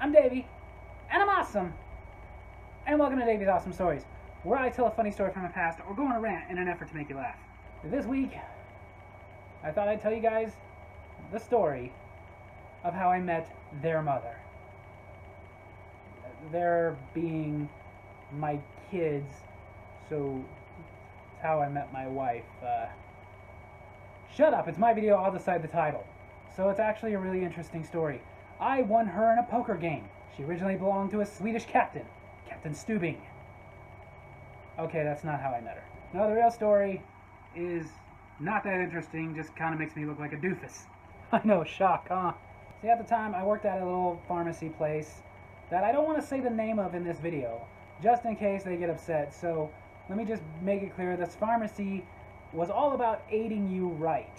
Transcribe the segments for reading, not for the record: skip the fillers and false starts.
I'm Davy, and I'm awesome, and welcome to Davy's Awesome Stories, where I tell a funny story from the past or go on a rant in an effort to make you laugh. This week, I thought I'd tell you guys the story of how I met their mother. Their being my kids, so it's how I met my wife. Shut up, it's my video, I'll decide the title. So it's actually a really interesting story. I won her in a poker game. She originally belonged to a Swedish captain, Captain Stubing. Okay, that's not how I met her. No, the real story is not that interesting, just kind of makes me look like a doofus. I know, shock, huh? See, at the time, I worked at a little pharmacy place that I don't want to say the name of in this video, just in case they get upset. So let me just make it clear, this pharmacy was all about aiding you right.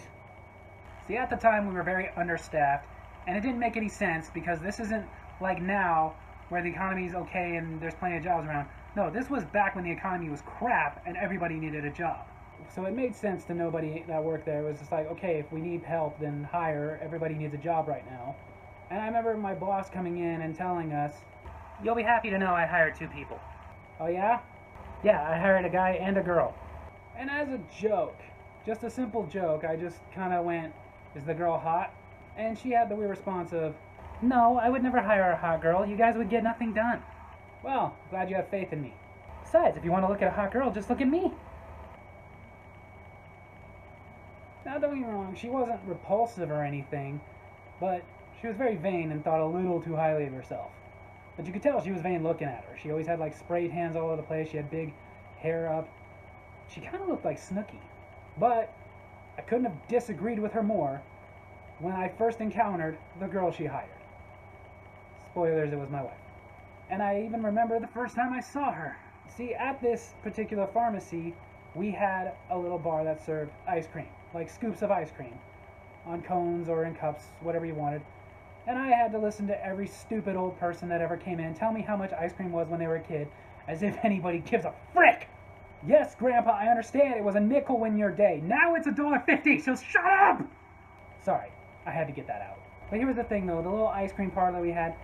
See, at the time, we were very understaffed, and it didn't make any sense because this isn't like now where the economy is okay and there's plenty of jobs around. No, this was back when the economy was crap and everybody needed a job. So it made sense to nobody that worked there. It was just like, okay, if we need help, then hire. Everybody needs a job right now. And I remember my boss coming in and telling us, "You'll be happy to know I hired 2 people." Oh yeah? Yeah, I hired a guy and a girl. And as a joke, just a simple joke, I just kind of went, "Is the girl hot?" And she had the weird response of, "No, I would never hire a hot girl. You guys would get nothing done." Well, glad you have faith in me. Besides, if you want to look at a hot girl, just look at me. Now, don't get me wrong, she wasn't repulsive or anything, but she was very vain and thought a little too highly of herself. But you could tell she was vain looking at her. She always had like sprayed hands all over the place. She had big hair up. She kind of looked like Snooki. But I couldn't have disagreed with her more when I first encountered the girl she hired. Spoilers, it was my wife. And I even remember the first time I saw her. See, at this particular pharmacy, we had a little bar that served ice cream, like scoops of ice cream, on cones or in cups, whatever you wanted. And I had to listen to every stupid old person that ever came in tell me how much ice cream was when they were a kid, as if anybody gives a frick! Yes, Grandpa, I understand it was a nickel in your day. Now it's $1.50, so shut up! Sorry, I had to get that out. But here was the thing though, the little ice cream parlor we had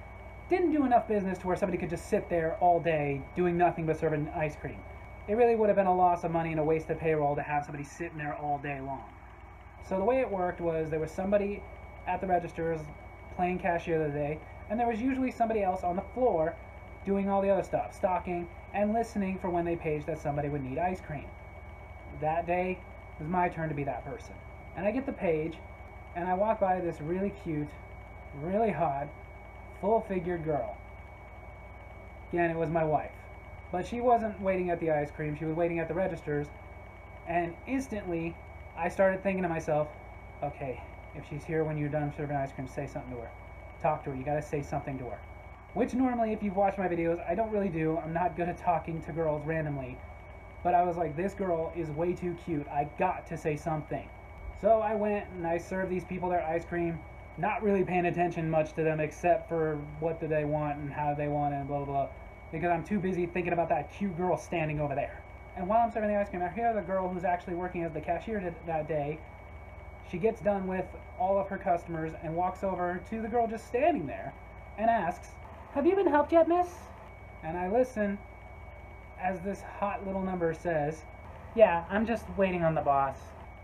didn't do enough business to where somebody could just sit there all day doing nothing but serving ice cream. It really would have been a loss of money and a waste of payroll to have somebody sitting there all day long. So the way it worked was there was somebody at the registers playing cashier the day, and there was usually somebody else on the floor doing all the other stuff, stocking and listening for when they paged that somebody would need ice cream. That day, it was my turn to be that person. And I get the page, and I walk by this really cute, really hot, full-figured girl. Again, it was my wife. But she wasn't waiting at the ice cream, she was waiting at the registers, and instantly, I started thinking to myself, okay, if she's here when you're done serving ice cream, say something to her. Talk to her, you gotta say something to her. Which normally, if you've watched my videos, I don't really do. I'm not good at talking to girls randomly. But I was like, this girl is way too cute. I got to say something. So I went and I served these people their ice cream, not really paying attention much to them except for what do they want and how they want it and blah, blah, blah. Because I'm too busy thinking about that cute girl standing over there. And while I'm serving the ice cream, I hear the girl who's actually working as the cashier that day. She gets done with all of her customers and walks over to the girl just standing there and asks, "Have you been helped yet, miss?" And I listen as this hot little number says, "Yeah, I'm just waiting on the boss."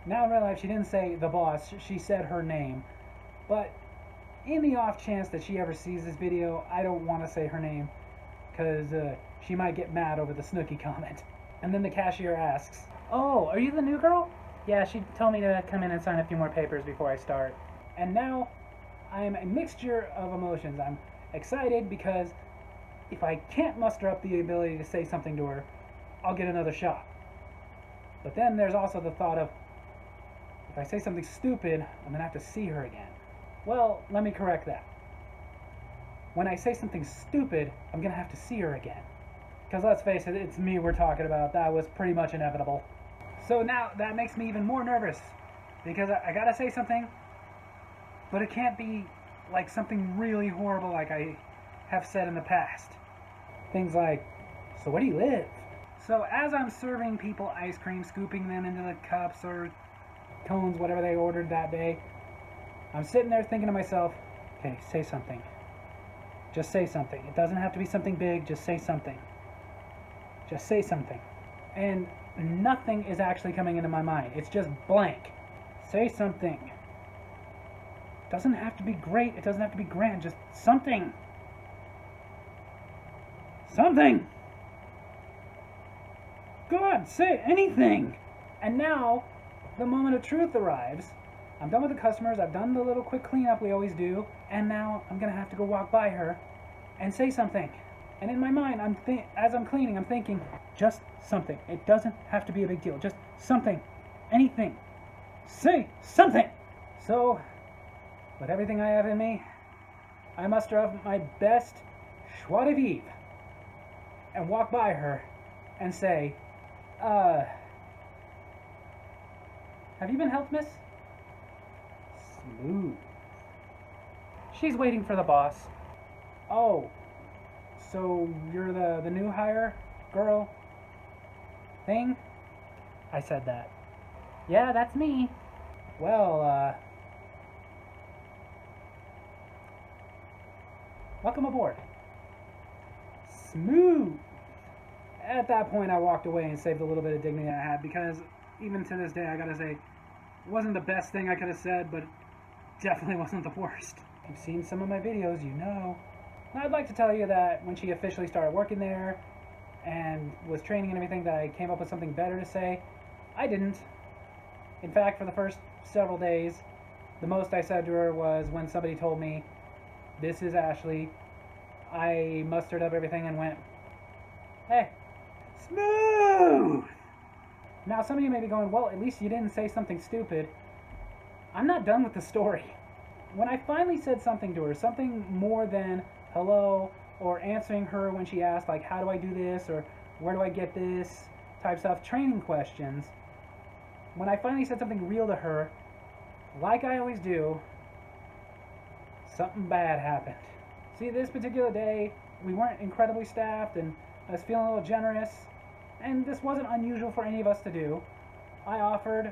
Now in real life, she didn't say the boss, she said her name. But in the off chance that she ever sees this video, I don't want to say her name because she might get mad over the Snooki comment. And then the cashier asks, "Oh, are you the new girl?" "Yeah, she told me to come in and sign a few more papers before I start." And now I'm a mixture of emotions. I'm excited because if I can't muster up the ability to say something to her, I'll get another shot. But then there's also the thought of, if I say something stupid, I'm going to have to see her again. Well, let me correct that. When I say something stupid, I'm going to have to see her again. Because let's face it, it's me we're talking about. That was pretty much inevitable. So now that makes me even more nervous. Because I got to say something, but it can't be like something really horrible like I have said in the past. Things like, "So where do you live?" So as I'm serving people ice cream, scooping them into the cups or cones, whatever they ordered that day, I'm sitting there thinking to myself, okay, say something. Just say something. It doesn't have to be something big, just say something. Just say something. And nothing is actually coming into my mind. It's just blank. Say something. It doesn't have to be great, it doesn't have to be grand, just something. Something! God, say anything! And now, the moment of truth arrives. I'm done with the customers, I've done the little quick cleanup we always do, and now I'm gonna have to go walk by her and say something. And in my mind, as I'm cleaning, I'm thinking, just something. It doesn't have to be a big deal, just something. Anything. Say something! So, with everything I have in me, I muster up my best joie de vivre and walk by her and say, have you been helped, miss? Smooth. She's waiting for the boss. Oh, so you're the new hire girl thing? I said that. Yeah, that's me. Well, welcome aboard. Smooth. At that point, I walked away and saved a little bit of dignity I had, because even to this day, I gotta say, it wasn't the best thing I could have said, but definitely wasn't the worst. If you've seen some of my videos, you know. And I'd like to tell you that when she officially started working there and was training and everything, that I came up with something better to say. I didn't. In fact, for the first several days, the most I said to her was when somebody told me, "This is Ashley," I mustered up everything and went, "Hey, smooth!" Now, some of you may be going, well, at least you didn't say something stupid. I'm not done with the story. When I finally said something to her, something more than hello, or answering her when she asked, like, how do I do this, or where do I get this, type stuff, training questions, when I finally said something real to her, like I always do, something bad happened. See, this particular day, we weren't incredibly staffed, and I was feeling a little generous, and this wasn't unusual for any of us to do. I offered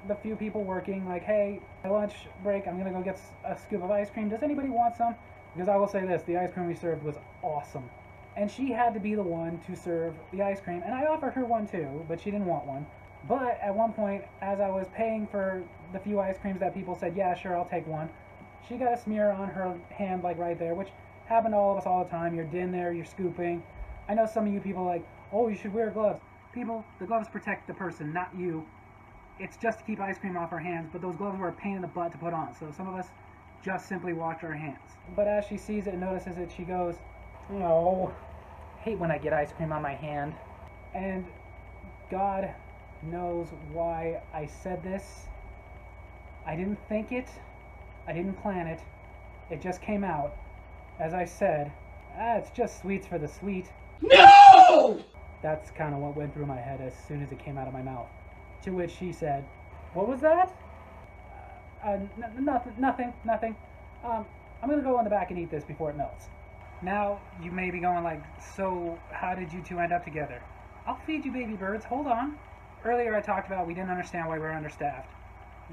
the few people working, like, hey, my lunch break, I'm gonna go get a scoop of ice cream. Does anybody want some? Because I will say this, the ice cream we served was awesome. And she had to be the one to serve the ice cream, and I offered her one too, but she didn't want one. But at one point, as I was paying for the few ice creams that people said, yeah, sure, I'll take one, she got a smear on her hand, like right there, which happened to all of us all the time. You're in there, you're scooping. I know some of you people are like, oh, you should wear gloves. People, the gloves protect the person, not you. It's just to keep ice cream off our hands, but those gloves were a pain in the butt to put on, so some of us just simply wash our hands. But as she sees it and notices it, she goes, oh, hate when I get ice cream on my hand. And God knows why I said this. I didn't think it. I didn't plan it. It just came out. As I said, it's just sweets for the sweet. No! That's kind of what went through my head as soon as it came out of my mouth. To which she said, what was that? Nothing. I'm going to go in the back and eat this before it melts. Now, you may be going like, so how did you two end up together? I'll feed you baby birds, hold on. Earlier I talked about we didn't understand why we were understaffed.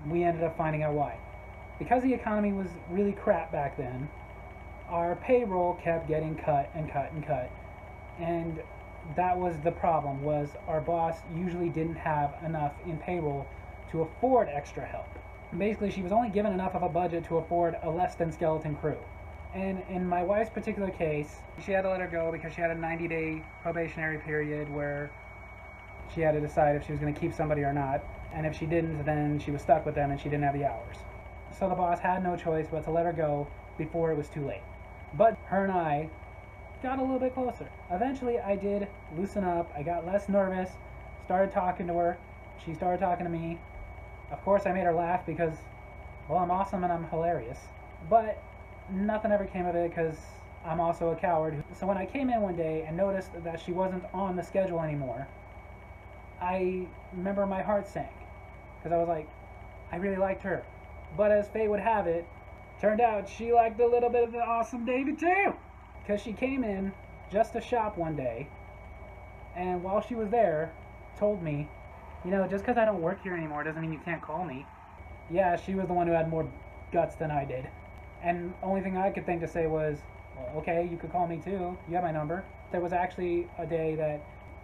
We ended up finding out why. Because the economy was really crap back then, our payroll kept getting cut and cut and cut. And that was the problem, was our boss usually didn't have enough in payroll to afford extra help. Basically, she was only given enough of a budget to afford a less than skeleton crew. And in my wife's particular case, she had to let her go because she had a 90-day probationary period where she had to decide if she was going to keep somebody or not. And if she didn't, then she was stuck with them and she didn't have the hours. So the boss had no choice but to let her go before it was too late. But her and I got a little bit closer. Eventually, I did loosen up. I got less nervous, started talking to her. She started talking to me. Of course, I made her laugh because, well, I'm awesome and I'm hilarious. But nothing ever came of it because I'm also a coward. So when I came in one day and noticed that she wasn't on the schedule anymore, I remember my heart sank because I was like, I really liked her. But as fate would have it, turned out she liked a little bit of the awesome Davy too. Because she came in just to shop one day, and while she was there, told me, you know, just because I don't work here anymore doesn't mean you can't call me. Yeah, she was the one who had more guts than I did. And the only thing I could think to say was, well, okay, you could call me too. You have my number. There was actually a day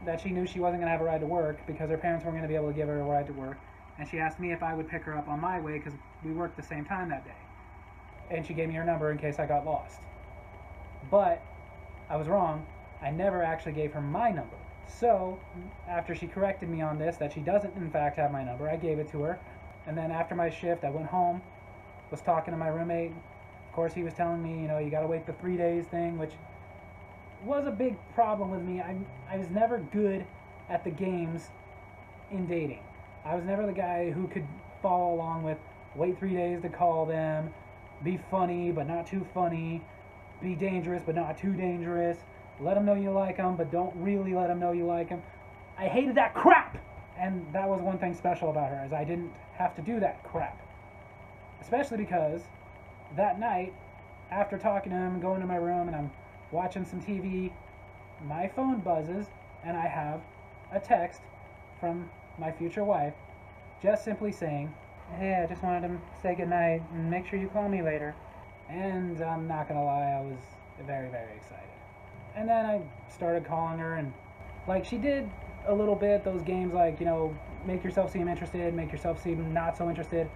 that she knew she wasn't going to have a ride to work because her parents weren't going to be able to give her a ride to work. And she asked me if I would pick her up on my way because we worked the same time that day. And she gave me her number in case I got lost. But I was wrong. I never actually gave her my number. So, after she corrected me on this, that she doesn't in fact have my number, I gave it to her. And then after my shift, I went home, was talking to my roommate. Of course, he was telling me, you gotta wait the 3 days thing, which was a big problem with me. I was never good at the games in dating. I was never the guy who could follow along with wait 3 days to call them, be funny but not too funny, be dangerous but not too dangerous, let them know you like them but don't really let them know you like them. I hated that crap! And that was one thing special about her, is I didn't have to do that crap. Especially because that night, after talking to him, going to my room, and I'm watching some TV, my phone buzzes, and I have a text from my future wife, just simply saying, "Hey, I just wanted to say goodnight, and make sure you call me later." And I'm not gonna lie, I was very, very excited. And then I started calling her, and she did a little bit, those games make yourself seem interested, make yourself seem not so interested.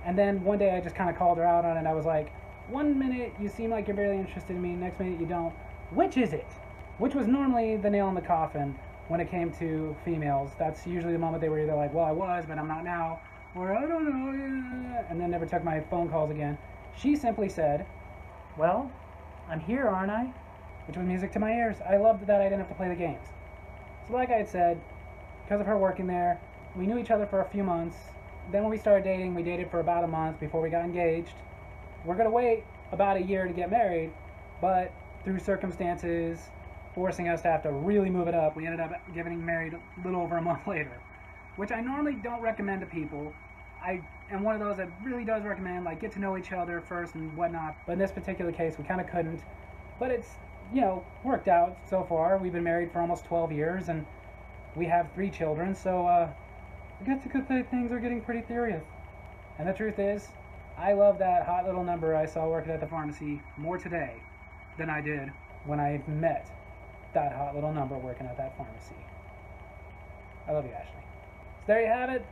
And then one day I just kind of called her out on it. I was like, 1 minute you seem like you're barely interested in me, next minute you don't. Which is it? Which was normally the nail in the coffin when it came to females. That's usually the moment they were either like, well, I was, but I'm not now, or I don't know, and then never took my phone calls again. She simply said, "Well, I'm here, aren't I?" Which was music to my ears. I loved that I didn't have to play the games. So like I had said, because of her working there, we knew each other for a few months. Then when we started dating, we dated for about a month before we got engaged. We're going to wait about a year to get married, but through circumstances forcing us to have to really move it up, we ended up getting married a little over a month later, which I normally don't recommend to people. I am one of those that really does recommend, get to know each other first and whatnot. But in this particular case, we kind of couldn't. But it's, worked out so far. We've been married for almost 12 years, and we have 3 children, so I guess you could say things are getting pretty serious. And the truth is, I love that hot little number I saw working at the pharmacy more today than I did when I met that hot little number working at that pharmacy. I love you, Ashley. So there you have it.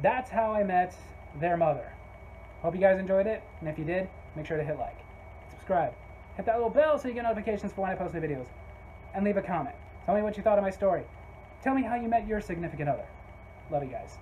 That's how I met their mother. Hope you guys enjoyed it, and if you did, make sure to hit like, subscribe, hit that little bell so you get notifications for when I post new videos, and leave a comment. Tell me what you thought of my story. Tell me how you met your significant other. Love you guys.